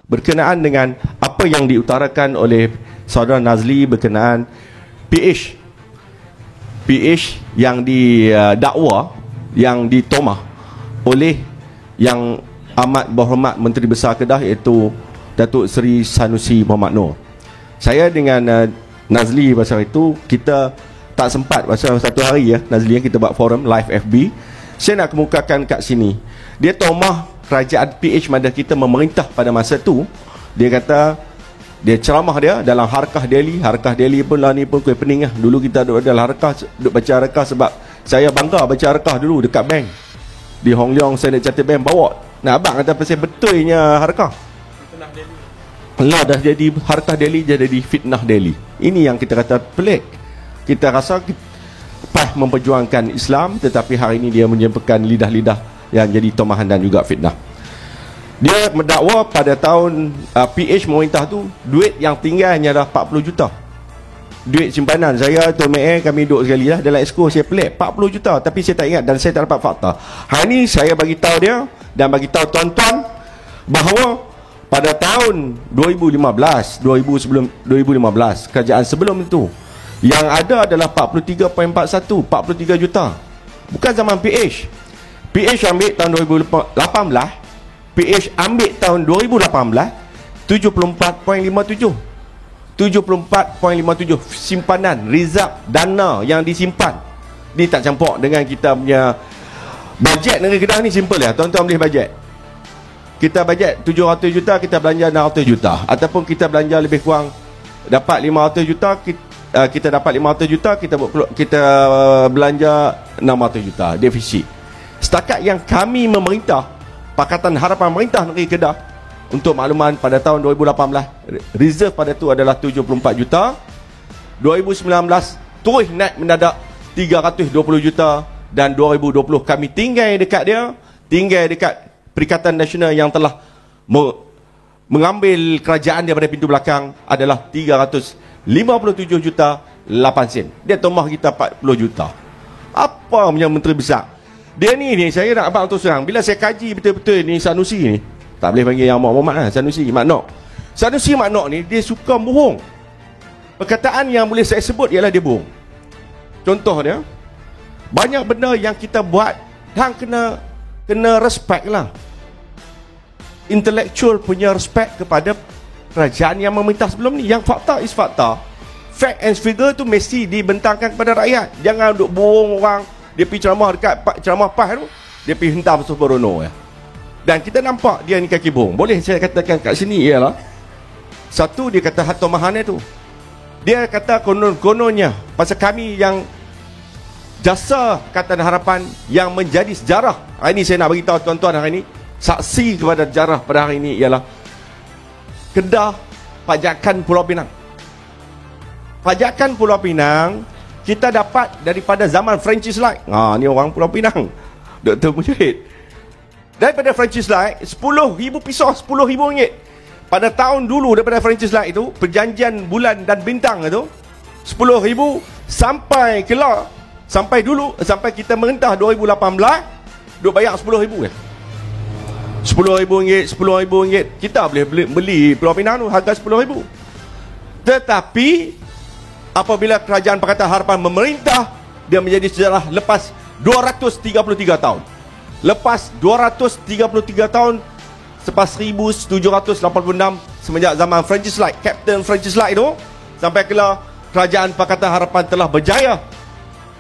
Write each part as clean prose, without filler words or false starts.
berkenaan dengan apa yang diutarakan oleh saudara Nazli berkenaan PH yang didakwa, yang ditomah oleh yang amat berhormat Menteri Besar Kedah, iaitu Datuk Seri Sanusi Muhammad Noor. Saya dengan Nazli pasal itu, kita tak sempat pasal satu hari Nazli, kita buat forum live FB. Saya nak kemukakan kat sini. Dia tomah kerajaan PH Mada kita, memerintah pada masa tu. Dia kata, dia ceramah dia dalam Harkah Daily. Harkah Daily pun lah ni pun kuih pening lah. Dulu kita duduk dalam Harkah, duduk baca Harkah sebab saya bangga baca Harkah dulu dekat bank di Hong Leong. Saya nak catat bank bawa. Nah, abang kata pasal betulnya Harkah. Lah dah jadi Harkah Daily, jadi Fitnah Daily. Ini yang kita kata pelik. Kita rasa PAH memperjuangkan Islam, tetapi hari ini dia menyempakan lidah-lidah yang jadi tomahan dan juga fitnah. Dia mendakwa pada tahun PH memerintah tu, duit yang tinggal hanya dah 40 juta. Duit simpanan saya, Tuan Mayor, kami duduk sekali lah dalam exco. Saya pelik 40 juta, tapi saya tak ingat dan saya tak dapat fakta. Hari ni saya bagi tahu dia dan bagi tahu tuan-tuan bahawa pada tahun 2015, kerajaan sebelum itu, yang ada adalah 43.41, 43 juta. Bukan zaman PH. PH ambil tahun 2018, PH ambil tahun 2018 74.57. 74.57 simpanan, reserve dana yang disimpan. Ni tak campur dengan kita punya bajet negeri Kedah ni. Simple ya, tuan-tuan boleh bajet. Kita bajet 700 juta, kita belanja 600 juta. Ataupun kita belanja lebih kurang dapat 500 juta, kita dapat 500 juta, kita belanja 600 juta defisit. Setakat yang kami memerintah, Pakatan Harapan Merintah Negeri Kedah, untuk makluman pada tahun 2018 reserve pada tu adalah 74 juta. 2019 terus naik mendadak 320 juta, dan 2020 kami tinggal dekat Perikatan Nasional yang telah mengambil kerajaan daripada pintu belakang adalah 357 juta 8 sen. Dia tomah kita 40 juta. Apa punya menteri besar? Dia ni saya nak abang terus terang, bila saya kaji betul-betul ni Sanusi ni, tak boleh panggil yang Muhammad lah, Sanusi Maknok ni dia suka bohong. Perkataan yang boleh saya sebut ialah dia bohong. Contoh dia, banyak benda yang kita buat hang kena respect lah. Intellectual punya respect kepada kerajaan yang memerintah sebelum ni. Yang fakta is fakta. Fact and figure tu mesti dibentangkan kepada rakyat. Jangan duk bohong orang. Dia pergi ceramah dekat ceramah PAH tu, dia pergi hentam Subrono ya. Dan kita nampak dia ni kaki bohong. Boleh saya katakan kat sini ialah, satu, dia kata hat tomahannya tu, dia kata konon-kononnya pasal kami yang jasa Pakatan Harapan yang menjadi sejarah. Hari ini saya nak beritahu tuan-tuan, hari ini saksi kepada sejarah pada hari ini ialah Kedah Pajakan Pulau Pinang. Pajakan Pulau Pinang kita dapat daripada zaman Francis Light. Ni orang Pulau Pinang, Dr. Mujahid. Daripada Francis Light, 10,000 pisau, 10,000 ringgit. Pada tahun dulu daripada Francis Light itu, perjanjian bulan dan bintang itu, 10,000 sampai kelar. Sampai kita merintah 2018, duk bayar 10,000 kan. 10,000 ringgit, 10,000 ringgit. Kita boleh beli Pulau Pinang tu harga 10,000. Tetapi apabila kerajaan Pakatan Harapan memerintah, dia menjadi sejarah lepas 233 tahun. Lepas 233 tahun, selepas 1786, semenjak zaman Francis Light, Captain Francis Light itu, sampai kelar kerajaan Pakatan Harapan telah berjaya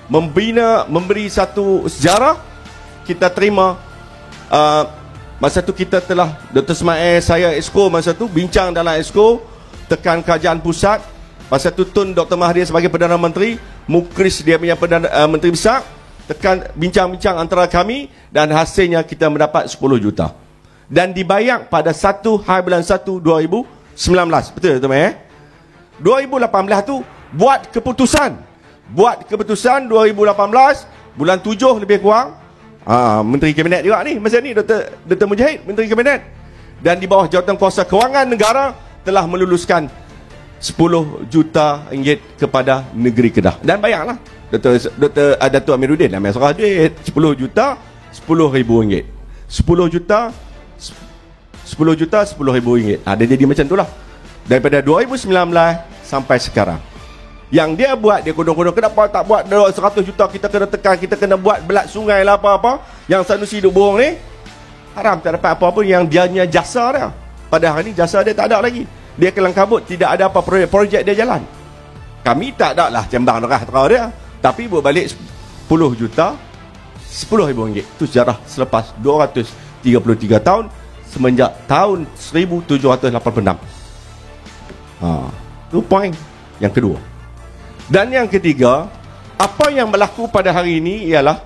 memberi satu sejarah. Kita terima masa tu kita telah, Dr. Ismail, saya exco masa tu, bincang dalam exco, tekan kerajaan pusat. Masa tu Tun Dr. Mahathir sebagai Perdana Menteri, Mukris dia punya Menteri Besar, tekan bincang-bincang antara kami, dan hasilnya kita mendapat 10 juta. Dan dibayar pada 1/1/2019. Betul tak, Mek? 2018 tu buat keputusan 2018 bulan 7 lebih kurang. Menteri Kabinet juga ni masa ni, Dr. Mujahid, Menteri Kabinet, dan di bawah Jawatan Kuasa Kewangan Negara telah meluluskan 10 juta ringgit kepada negeri Kedah. Dan bayarlah Datuk Amiruddin ambil serah duit 10 juta, 10,000 ringgit. 10 juta 10 juta, 10 ribu ringgit. Dia jadi macam tu lah. Daripada 2019 sampai sekarang. Yang dia buat, dia kodong-kodong, kenapa tak buat 100 juta, kita kena tekan, kita kena buat belat sungai lah apa-apa. Yang Sanusi duk bohong ni, haram, tak dapat apa-apa yang dia punya jasa dia. Pada hari ni jasa dia tak ada lagi. Dia kelang kabut, tidak ada apa projek dia jalan. Kami tak ada lah cembang darah terang dia. Tapi buat balik 10 juta, 10 ribu ringgit. Itu sejarah selepas 233 tahun semenjak tahun 1786. Itu poin yang kedua. Dan yang ketiga, apa yang berlaku pada hari ini ialah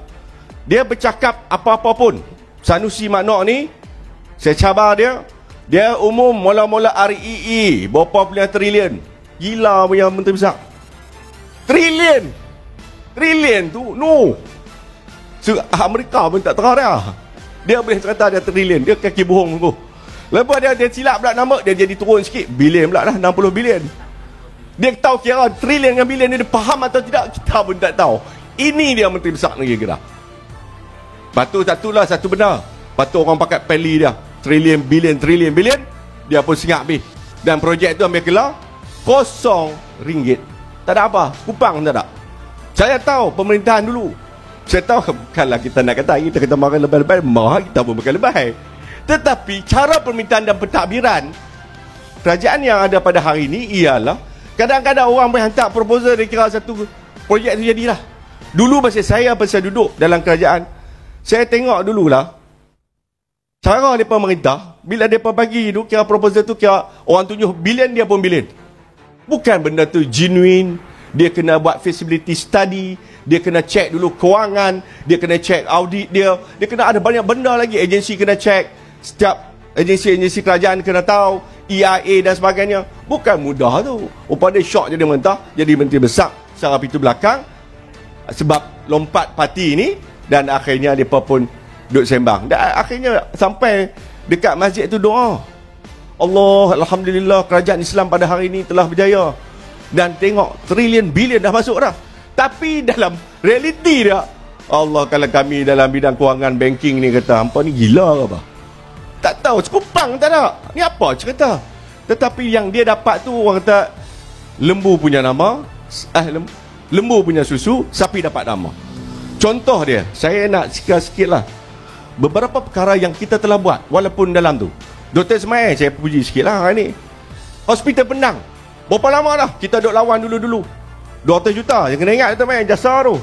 dia bercakap apa-apa pun. Sanusi Mak Nok ni, saya cabar dia umum mula-mula REE berapa puluh trilion. Gila punya menteri besar. Trilion tu no. Amerika pun tak terang dia boleh cerita dia trilion. Dia kaki bohong tu. Lepas dia silap pula nama, dia jadi turun sikit, bilion pula dah, 60 bilion. Dia tahu kira trilion dengan bilion dia faham atau tidak, kita pun tak tahu. Ini dia menteri besar negeri Kedah. Patut satu benda, patut orang pakai peli dia, trilion bilion, dia pun singap habis. Dan projek tu ambil kelar RM0. Tak ada apa, kupang tak ada. Saya tahu pemerintahan dulu, saya tahu bukanlah kita nak kata kita kata makan lebih-lebih, marah kita pun makan lebih. Tetapi cara permintaan dan pentadbiran kerajaan yang ada pada hari ini ialah kadang-kadang orang boleh hantar proposal, dia kira satu projek tu jadilah. Dulu masa saya duduk dalam kerajaan, saya tengok dululah cara mereka pemerintah, bila mereka bagi tu, kira proposal tu, kira orang tunjuk bilion, dia pun bilion. Bukan benda tu genuine. Dia kena buat feasibility study, dia kena cek dulu kewangan, dia kena cek audit dia kena ada banyak benda lagi, agensi kena cek, setiap agensi kerajaan kena tahu, EIA dan sebagainya. Bukan mudah tu. Upaya syok jadi mentah, jadi menteri besar secara pintu belakang sebab lompat parti ni, dan akhirnya mereka pun duduk sembang. Dan akhirnya sampai dekat masjid tu doa, Allah, Alhamdulillah, kerajaan Islam pada hari ini telah berjaya. Dan tengok trilion bilion dah masuk dah. Tapi dalam realiti dia, Allah, kalau kami dalam bidang kewangan banking ni kata, hampa ni gila ke apa? Tak tahu, sekupang tak ada. Ni apa cerita? Tetapi yang dia dapat tu, orang kata lembu punya nama, lembu punya susu, sapi dapat nama. Contoh dia, saya nak sikit lah beberapa perkara yang kita telah buat walaupun dalam tu. Dr. Ismail saya puji sikit lah hari ni. Hospital Penang, berapa lama dah kita duk lawan dulu-dulu. 200 juta, yang kena ingat Dr. Ismail, jasa tu.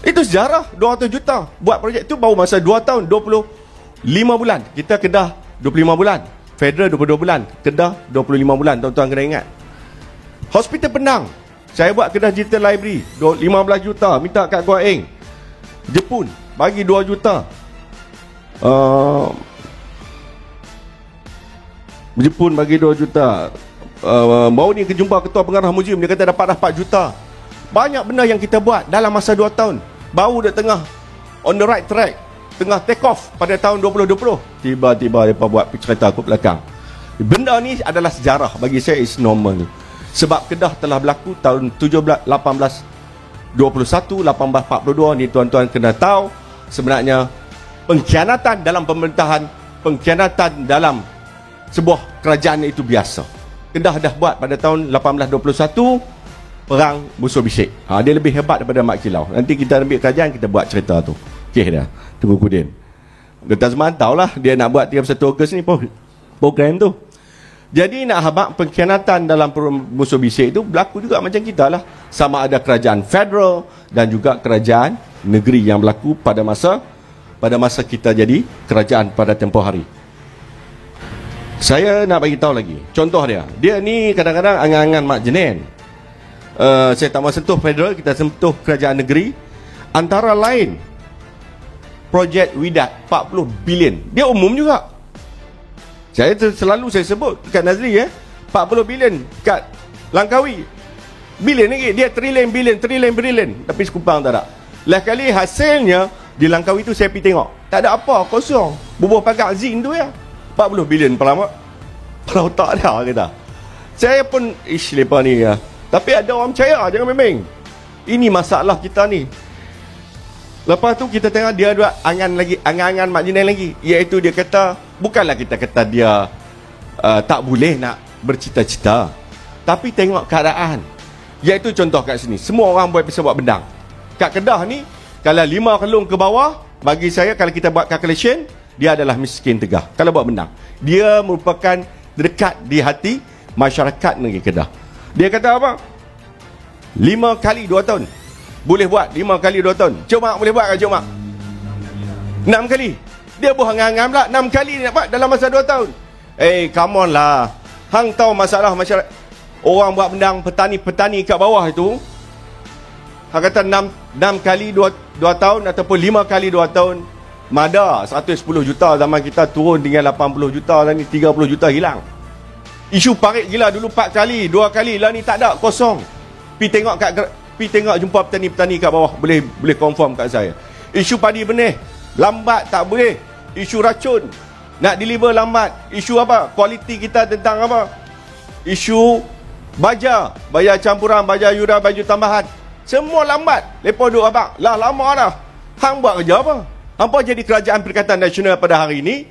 Itu sejarah, 200 juta. Buat projek tu baru masa 2 tahun, 25 bulan. Kita Kedah 25 bulan, Federal 22 bulan, Kedah 25 bulan, tuan-tuan kena ingat. Hospital Penang, saya buat Kedah Digital Library 15 juta, minta kat Gua Eng. Jepun bagi 2 juta. Jepun bagi 2 juta. Baru ni jumpa ketua pengarah muzium, dia kata dapat 4 juta. Banyak benda yang kita buat dalam masa 2 tahun. Baru dah tengah on the right track, tengah take off pada tahun 2020, tiba-tiba mereka buat cerita aku belakang. Benda ni adalah sejarah, bagi saya is normal. Sebab Kedah telah berlaku tahun 17, 18, 21, 1842 ni, tuan-tuan kena tahu sebenarnya pengkhianatan dalam pemerintahan, pengkhianatan dalam sebuah kerajaan itu biasa. Kedah dah buat pada tahun 1821 perang Busuh Bisik. Dia lebih hebat daripada Mak Kilau. Nanti kita ambil kerajaan, kita buat cerita tu. Okey dah. Tunggu Kudin. Dr. Zaman tahulah dia nak buat 31 Ogos ni program tu. Jadi nak habaq pengkhianatan dalam Busuh Bisik itu berlaku juga macam kita lah. Sama ada kerajaan federal dan juga kerajaan negeri yang berlaku pada masa kita jadi kerajaan pada tempoh hari. Saya nak bagi tahu lagi. Contoh dia ni kadang-kadang angan-angan Mak Jenin. Saya tak mahu sentuh federal, kita sentuh kerajaan negeri. Antara lain projek Widat 40 bilion. Dia umum juga. Saya selalu sebut dekat Nazri 40 bilion kat Langkawi. Bilion lagi, dia trilion bilion, tapi sekupang tak ada. Lah kali hasilnya di Langkawi tu saya pergi tengok, tak ada apa, kosong. Bubuh pagar zin tu 40 bilion pelama. Kalau tak ada kata. Saya pun lepas ni Tapi ada orang percaya, jangan memang. Ini masalah kita ni. Lepas tu kita tengok dia ada angan-angan Mak Jenin lagi, iaitu dia kata bukanlah kita kata dia tak boleh nak bercita-cita, tapi tengok keadaan. Iaitu contoh kat sini, semua orang biasa buat bendang. Kat Kedah ni, kalau 5 kelung ke bawah, bagi saya kalau kita buat calculation, dia adalah miskin tegah kalau buat bendang. Dia merupakan dekat di hati masyarakat negeri Kedah. Dia kata apa? 5 kali 2 tahun boleh buat, 5 kali 2 tahun. Cik Mak boleh buat ke Cik Mak? 6 kali. Dia buah angan-angan pula 6 kali dia nak buat dalam masa 2 tahun. Come on lah. Hang tahu masalah masyarakat. Orang buat bendang, petani kat bawah itu, hang kata 6 kali 2 tahun ataupun 5 kali 2 tahun, Mada 110 juta zaman kita turun dengan 80 juta lah ni, 30 juta hilang. Isu parit gila dulu 4 kali, 2 kali lah ni tak ada, kosong. Pi tengok jumpa petani-petani kat bawah, boleh confirm kat saya. Isu padi benih lambat tak boleh. Isu racun nak deliver lambat. Isu apa? Kualiti kita tentang apa? Isu baja, bayar campuran, bayar yuran, baju tambahan, semua lambat. Lepas duk abang, lah lama dah. Hang buat kerja apa? Hampa jadi kerajaan Perikatan Nasional pada hari ini.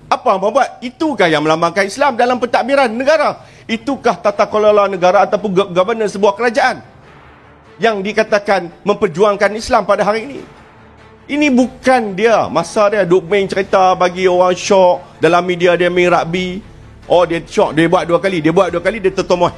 Apa hampa buat? Itukah yang melambangkan Islam dalam pentadbiran negara? Itukah tata kelola negara ataupun governance sebuah kerajaan yang dikatakan memperjuangkan Islam pada hari ini? Ini bukan dia masa dia duk main cerita bagi orang syok dalam media, dia main rugby. Oh, dia syok, dia buat 2 kali, dia tertomoh.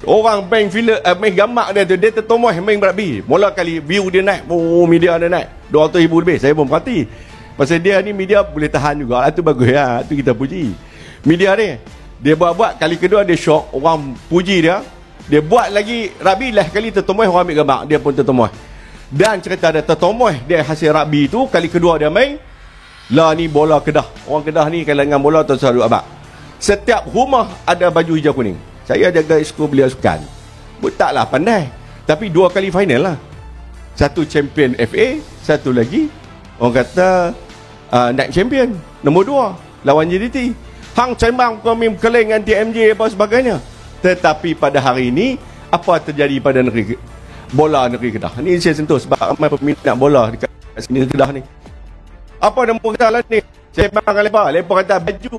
Orang main filem, main gamak dia tertomoh main rugby. Mula kali view dia naik, media dia naik 200,000 lebih. Saya pun perhati pasal dia ni, media boleh tahan juga. Itu bagus ya, itu kita puji media ni. Dia buat kali kedua dia syok, orang puji dia. Dia buat lagi rugby, lah kali tertomoh, orang ambil gambar, dia pun tertomoh. Dan cerita dia tertomoh, dia hasil rugby tu kali kedua dia main, lah ni bola Kedah. Orang Kedah ni kalau dengan bola tu selalu abang. Setiap rumah ada baju hijau kuning. Saya jaga school belia sukan. Taklah pandai, tapi 2 kali final lah. Satu champion FA, satu lagi orang kata night champion nombor 2 lawan JDT. Hang sembang kami keling dengan TMJ apa sebagainya. Tetapi pada hari ini, apa terjadi pada negeri bola negeri Kedah? Ini saya sentuh sebab ramai peminat bola dekat sini Kedah ni. Apa nombor kata lah ni? Saya bang lebar kata baju